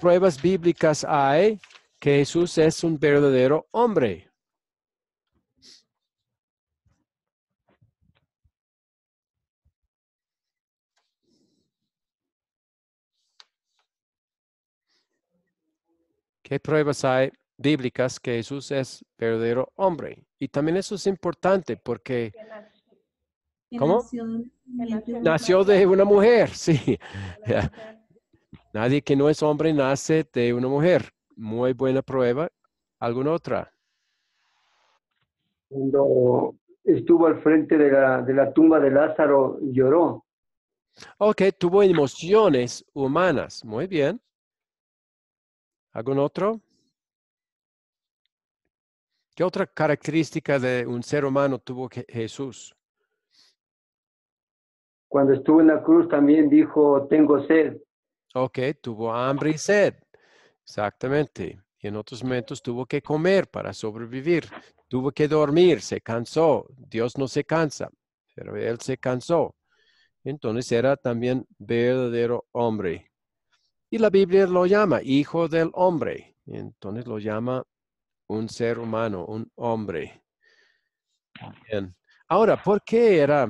pruebas bíblicas hay que Jesús es un verdadero hombre? ¿Qué pruebas hay bíblicas que Jesús es verdadero hombre? Y también eso es importante porque... ¿Cómo? Nació de una mujer, sí. Nadie que no es hombre nace de una mujer. Muy buena prueba. ¿Alguna otra? Cuando estuvo al frente de la tumba de Lázaro, lloró. Ok, tuvo emociones humanas. Muy bien. ¿Algún otro? ¿Qué otra característica de un ser humano tuvo Jesús? Cuando estuvo en la cruz también dijo, tengo sed. Ok, tuvo hambre y sed. Exactamente. Y en otros momentos tuvo que comer para sobrevivir. Tuvo que dormir, se cansó. Dios no se cansa, pero él se cansó. Entonces era también verdadero hombre. Y la Biblia lo llama hijo del hombre. Entonces lo llama un ser humano, un hombre. Bien. Ahora, ¿por qué era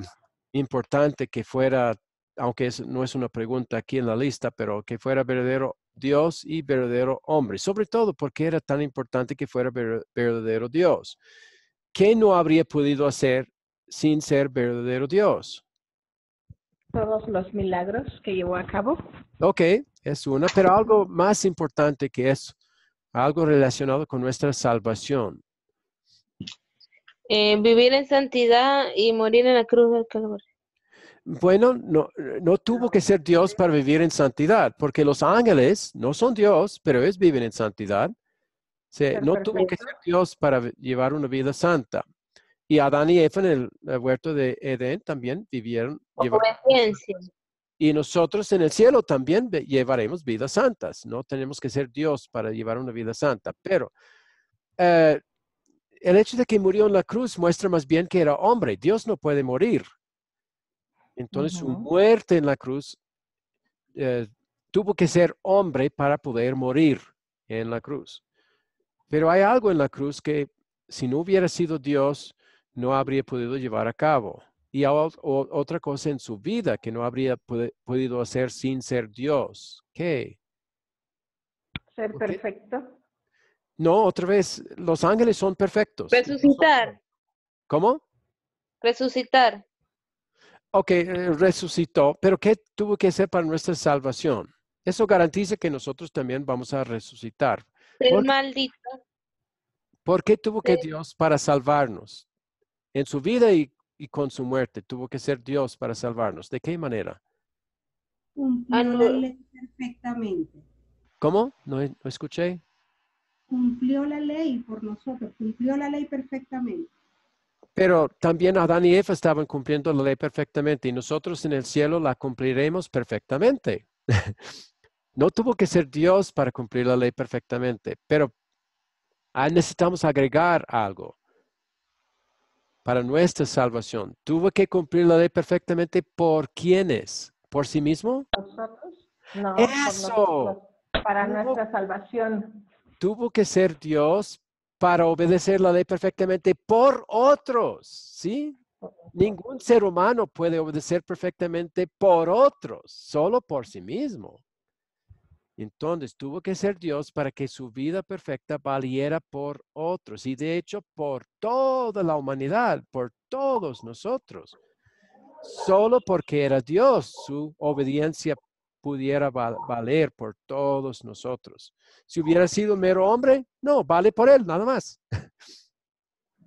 importante que fuera, aunque no es una pregunta aquí en la lista, pero que fuera verdadero Dios y verdadero hombre? Sobre todo, ¿por qué era tan importante que fuera verdadero Dios? ¿Qué no habría podido hacer sin ser verdadero Dios? Todos los milagros que llevó a cabo. Ok, es una, pero algo más importante que eso, algo relacionado con nuestra salvación. Vivir en santidad y morir en la cruz del Calvario. Bueno, no tuvo que ser Dios para vivir en santidad, porque los ángeles no son Dios, pero ellos viven en santidad. No tuvo que ser Dios para llevar una vida santa. Y Adán y Eva en el huerto de Edén también llevaron Obediencia. y nosotros en el cielo también llevaremos vidas santas. No tenemos que ser Dios para llevar una vida santa. Pero el hecho de que murió en la cruz muestra más bien que era hombre. Dios no puede morir. Entonces su muerte en la cruz tuvo que ser hombre para poder morir en la cruz. Pero hay algo en la cruz que si no hubiera sido Dios, no habría podido llevar a cabo. Y otra cosa en su vida que no habría podido hacer sin ser Dios. ¿Qué? Ser perfecto. No, otra vez, los ángeles son perfectos. Resucitar. ¿Cómo? Resucitar. Ok, resucitó, pero ¿qué tuvo que hacer para nuestra salvación? Eso garantiza que nosotros también vamos a resucitar. Ser maldito. ¿Por qué tuvo que Dios para salvarnos? En su vida y con su muerte, tuvo que ser Dios para salvarnos. ¿De qué manera? Cumplió la ley perfectamente. ¿Cómo? No escuché. Cumplió la ley por nosotros, cumplió la ley perfectamente. Pero también Adán y Eva estaban cumpliendo la ley perfectamente y nosotros en el cielo la cumpliremos perfectamente. No tuvo que ser Dios para cumplir la ley perfectamente, pero necesitamos agregar algo para nuestra salvación. Tuvo que cumplir la ley perfectamente ¿por quiénes? ¿Por sí mismo? ¿Nosotros? No, ¡Eso! por nosotros, para nuestra salvación. Tuvo que ser Dios para obedecer la ley perfectamente por otros, ¿sí? Ningún ser humano puede obedecer perfectamente por otros, solo por sí mismo. Entonces tuvo que ser Dios para que su vida perfecta valiera por otros y de hecho por toda la humanidad, por todos nosotros. Solo porque era Dios, su obediencia pudiera valer por todos nosotros. Si hubiera sido mero hombre, no, vale por él, nada más.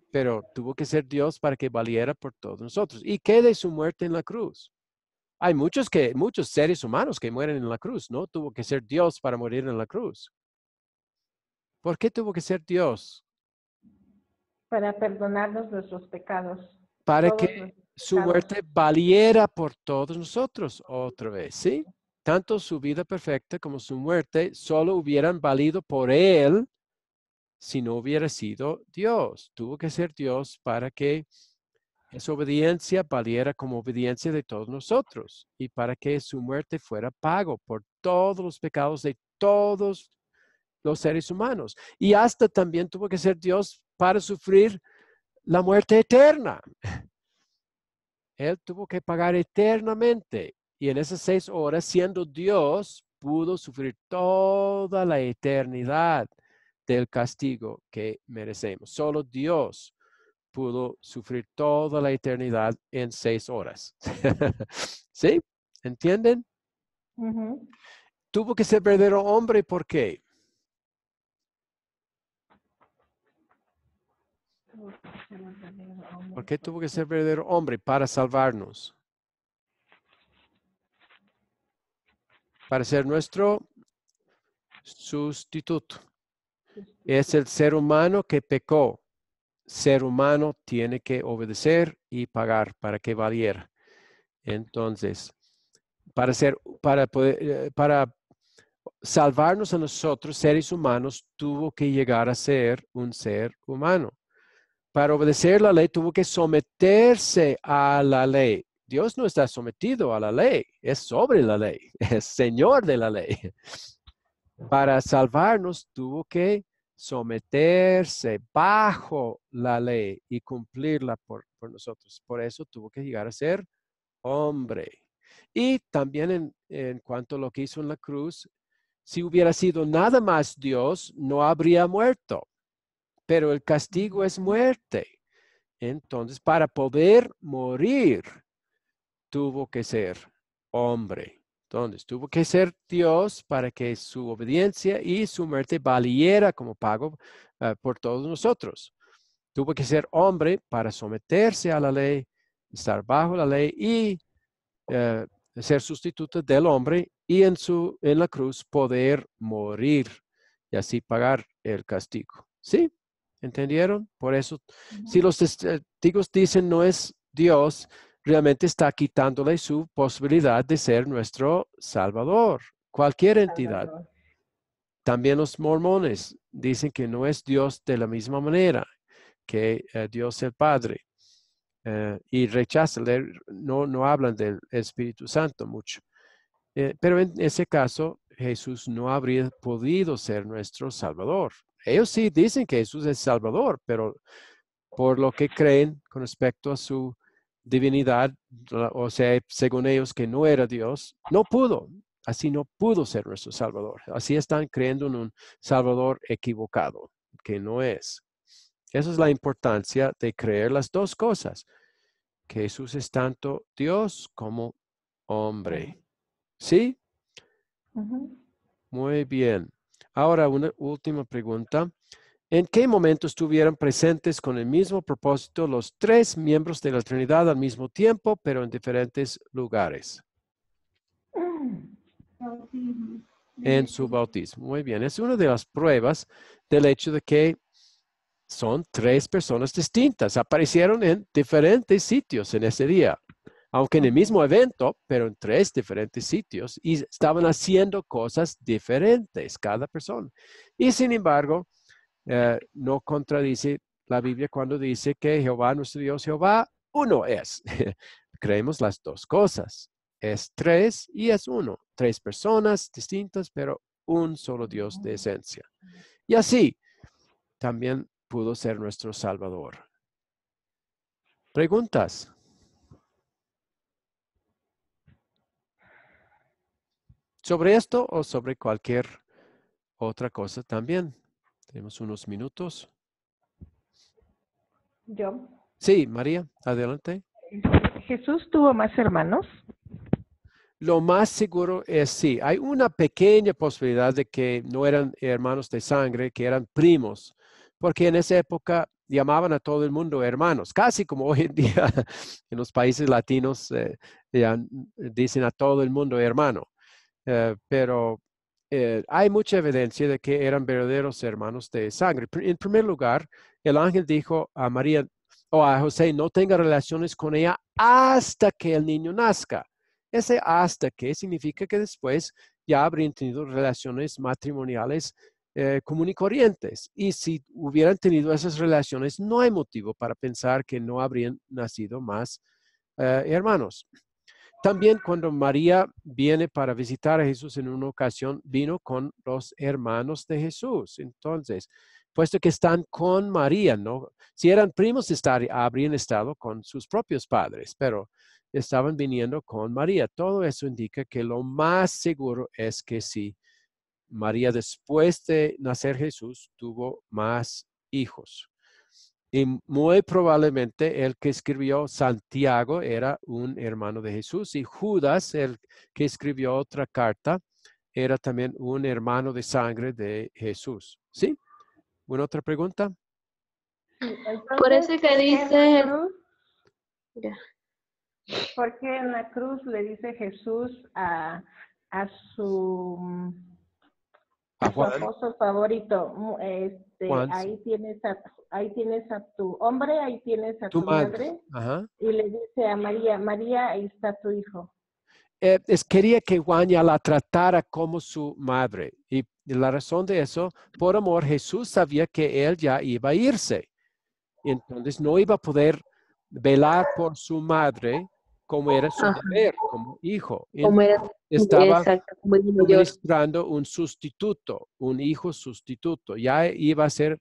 Pero tuvo que ser Dios para que valiera por todos nosotros. ¿Y qué de su muerte en la cruz? Hay muchos seres humanos que mueren en la cruz, ¿no? Tuvo que ser Dios para morir en la cruz. ¿Por qué tuvo que ser Dios? Para perdonarnos nuestros pecados. Para que su muerte valiera por todos nosotros otra vez, ¿sí? Tanto su vida perfecta como su muerte solo hubieran valido por él si no hubiera sido Dios. Tuvo que ser Dios para que esa obediencia valiera como obediencia de todos nosotros y para que su muerte fuera pago por todos los pecados de todos los seres humanos. Y hasta también tuvo que ser Dios para sufrir la muerte eterna. Él tuvo que pagar eternamente y en esas 6 horas, siendo Dios, pudo sufrir toda la eternidad del castigo que merecemos. Solo Dios pudo sufrir toda la eternidad en 6 horas. ¿Sí? ¿Entienden? Tuvo que ser verdadero hombre, ¿por qué? ¿Por qué tuvo que ser verdadero hombre? Para salvarnos. Para ser nuestro sustituto. Es el ser humano que pecó. Ser humano tiene que obedecer y pagar para que valiera. Entonces, para salvarnos a nosotros, seres humanos, tuvo que llegar a ser un ser humano. Para obedecer la ley, tuvo que someterse a la ley. Dios no está sometido a la ley, es sobre la ley, es Señor de la ley. Para salvarnos, tuvo que someterse bajo la ley y cumplirla por nosotros. Por eso tuvo que llegar a ser hombre. Y también en cuanto a lo que hizo en la cruz, si hubiera sido nada más Dios, no habría muerto. Pero el castigo es muerte. Entonces, para poder morir, tuvo que ser hombre. Entonces, tuvo que ser Dios para que su obediencia y su muerte valiera como pago por todos nosotros. Tuvo que ser hombre para someterse a la ley, estar bajo la ley y ser sustituto del hombre y en la cruz poder morir y así pagar el castigo. ¿Sí? ¿Entendieron? Por eso, si los testigos dicen no es Dios, realmente está quitándole su posibilidad de ser nuestro Salvador. Cualquier entidad. También los mormones dicen que no es Dios de la misma manera que Dios el Padre. Y rechazan, no hablan del Espíritu Santo mucho. Pero en ese caso, Jesús no habría podido ser nuestro Salvador. Ellos sí dicen que Jesús es Salvador, pero por lo que creen con respecto a su divinidad, o sea, según ellos que no era Dios, no pudo. Así no pudo ser nuestro Salvador. Así están creyendo en un Salvador equivocado, que no es. Esa es la importancia de creer las dos cosas, que Jesús es tanto Dios como hombre. ¿Sí? Muy bien. Ahora una última pregunta. ¿En qué momento estuvieron presentes con el mismo propósito los tres miembros de la Trinidad al mismo tiempo, pero en diferentes lugares? En su bautismo. Muy bien. Es una de las pruebas del hecho de que son tres personas distintas. Aparecieron en diferentes sitios en ese día, aunque en el mismo evento, pero en tres diferentes sitios, y estaban haciendo cosas diferentes cada persona. Y sin embargo, no contradice la Biblia cuando dice que Jehová, nuestro Dios, Jehová, uno es. Creemos las dos cosas. Es tres y es uno. Tres personas distintas, pero un solo Dios de esencia. Y así también pudo ser nuestro Salvador. ¿Preguntas? ¿Sobre esto o sobre cualquier otra cosa también? Tenemos unos minutos. Yo. Sí, María, adelante. ¿Jesús tuvo más hermanos? Lo más seguro es sí. Hay una pequeña posibilidad de que no eran hermanos de sangre, que eran primos, porque en esa época llamaban a todo el mundo hermanos, casi como hoy en día en los países latinos ya dicen a todo el mundo hermano. Pero hay mucha evidencia de que eran verdaderos hermanos de sangre. En primer lugar, el ángel dijo a María o a José, no tenga relaciones con ella hasta que el niño nazca. Ese hasta que significa que después ya habrían tenido relaciones matrimoniales común y corrientes. Y si hubieran tenido esas relaciones, no hay motivo para pensar que no habrían nacido más hermanos. También cuando María viene para visitar a Jesús en una ocasión, vino con los hermanos de Jesús. Entonces, puesto que están con María, ¿no? Si eran primos, habrían estado con sus propios padres, pero estaban viniendo con María. Todo eso indica que lo más seguro es que sí, María después de nacer Jesús tuvo más hijos. Y muy probablemente el que escribió Santiago era un hermano de Jesús y Judas, el que escribió otra carta, era también un hermano de sangre de Jesús. ¿Sí? ¿Una otra pregunta? Por eso que dice... ¿Por qué en la cruz le dice Jesús a su apóstol favorito? Ahí tienes a tu hombre, ahí tienes a tu madre. Ajá. Y le dice a María, María, ahí está tu hijo. Quería que Juan ya la tratara como su madre. Y la razón de eso, por amor, Jesús sabía que él ya iba a irse. Entonces no iba a poder velar por su madre como era su deber, como hijo. Estaba administrando un sustituto, un hijo sustituto. Ya iba a ser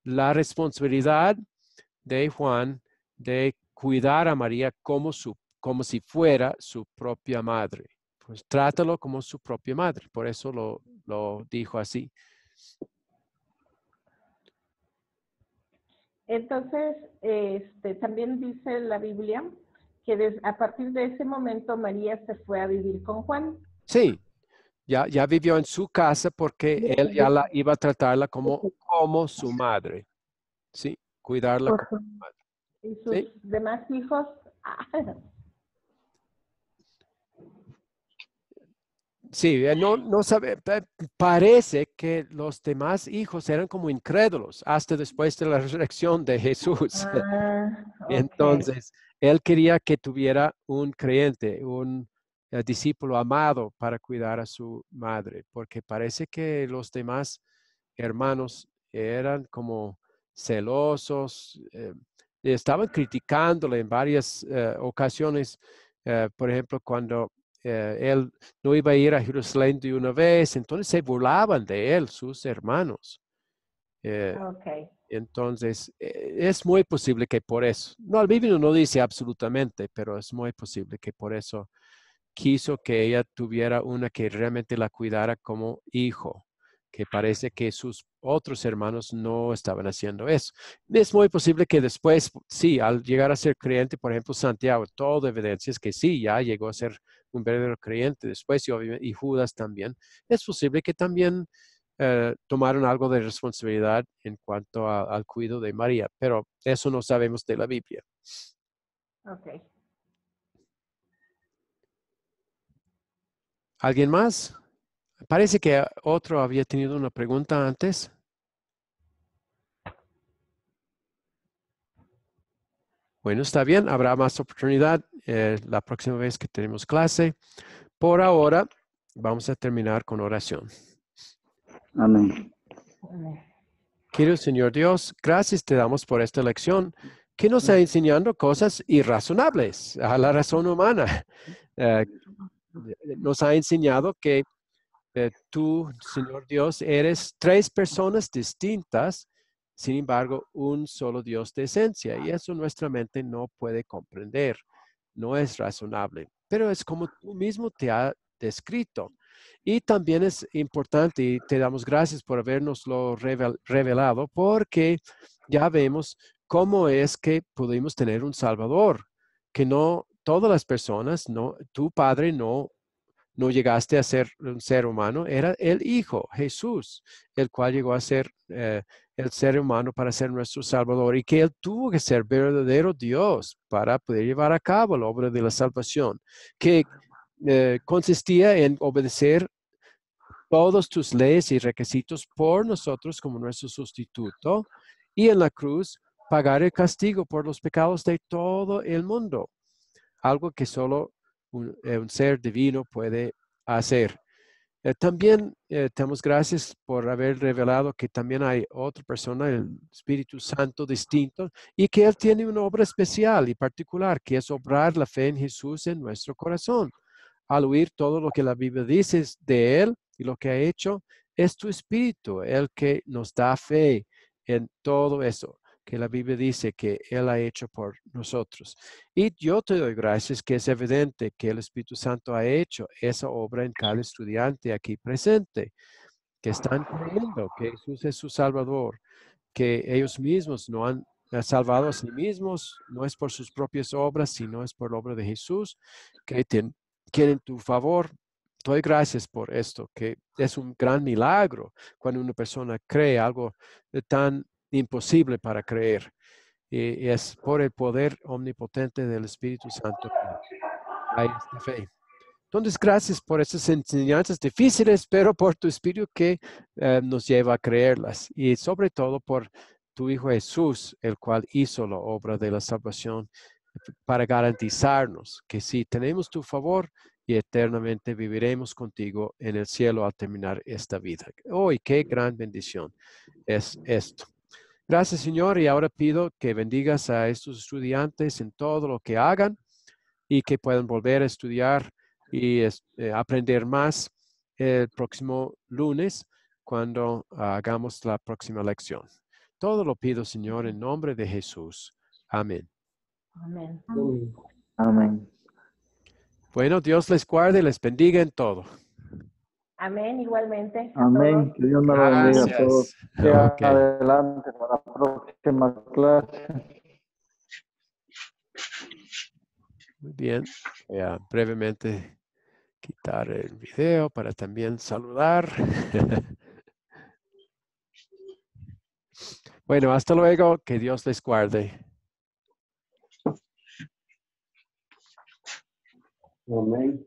la responsabilidad de Juan de cuidar a María como si fuera su propia madre. Pues trátalo como su propia madre. Por eso lo dijo así. Entonces, también dice la Biblia que a partir de ese momento María se fue a vivir con Juan. Sí, ya vivió en su casa porque él ya la iba a tratarla como su madre. Sí, cuidarla como su madre. ¿Y sus demás hijos? Sí, no sabe, parece que los demás hijos eran como incrédulos hasta después de la resurrección de Jesús. Ok. Entonces, él quería que tuviera un creyente, un discípulo amado para cuidar a su madre, porque parece que los demás hermanos eran como celosos, estaban criticándole en varias ocasiones, por ejemplo, cuando él no iba a ir a Jerusalén de una vez, entonces se burlaban de él, sus hermanos. Ok. Entonces, es muy posible que por eso, no, el Biblia no dice absolutamente, pero es muy posible que por eso quiso que ella tuviera una que realmente la cuidara como hijo, que parece que sus otros hermanos no estaban haciendo eso. Es muy posible que después, sí, al llegar a ser creyente, por ejemplo, Santiago, todo evidencia es que sí, ya llegó a ser un verdadero creyente después y Judas también. Es posible que también tomaron algo de responsabilidad en cuanto al cuidado de María, pero eso no sabemos de la Biblia. Ok. ¿Alguien más? Parece que otro había tenido una pregunta antes. Bueno, está bien, habrá más oportunidad la próxima vez que tenemos clase. Por ahora, vamos a terminar con oración. Amén. Querido Señor Dios, gracias te damos por esta lección que nos está enseñando cosas irrazonables a la razón humana. Nos ha enseñado que tú, Señor Dios, eres tres personas distintas, sin embargo, un solo Dios de esencia, y eso nuestra mente no puede comprender, no es razonable, pero es como tú mismo te has descrito. Y también es importante, y te damos gracias por habernoslo revelado, porque ya vemos cómo es que pudimos tener un Salvador, que no todas las personas, no, tu Padre no llegaste a ser un ser humano, era el Hijo, Jesús, el cual llegó a ser el ser humano para ser nuestro Salvador y que Él tuvo que ser verdadero Dios para poder llevar a cabo la obra de la salvación, que consistía en obedecer todas tus leyes y requisitos por nosotros como nuestro sustituto y en la cruz pagar el castigo por los pecados de todo el mundo, algo que solo un ser divino puede hacer. También te damos gracias por haber revelado que también hay otra persona, el Espíritu Santo distinto, y que Él tiene una obra especial y particular, que es obrar la fe en Jesús en nuestro corazón. Al oír todo lo que la Biblia dice de Él y lo que ha hecho, es tu Espíritu el que nos da fe en todo eso que la Biblia dice que Él ha hecho por nosotros. Y yo te doy gracias que es evidente que el Espíritu Santo ha hecho esa obra en cada estudiante aquí presente, que están creyendo que Jesús es su Salvador, que ellos mismos no han salvado a sí mismos, no es por sus propias obras, sino es por la obra de Jesús, que quieren tu favor. Doy gracias por esto, que es un gran milagro cuando una persona cree algo tan imposible para creer. Y es por el poder omnipotente del Espíritu Santo que hay esta fe. Entonces, gracias por esas enseñanzas difíciles, pero por tu Espíritu que nos lleva a creerlas. Y sobre todo por tu Hijo Jesús, el cual hizo la obra de la salvación para garantizarnos que si tenemos tu favor y eternamente viviremos contigo en el cielo al terminar esta vida. ¡Oh, qué gran bendición es esto! Gracias, Señor, y ahora pido que bendigas a estos estudiantes en todo lo que hagan y que puedan volver a estudiar y aprender más el próximo lunes cuando hagamos la próxima lección. Todo lo pido, Señor, en nombre de Jesús. Amén. Amén. Amén. Bueno, Dios les guarde y les bendiga en todo. Amén, igualmente. A Amén. todos. Que Dios me lo bendiga a todos. Gracias. Que Ok. adelante para la próxima clase. Muy bien. Voy a brevemente quitar el video para también saludar. Bueno, hasta luego. Que Dios les guarde. Amén.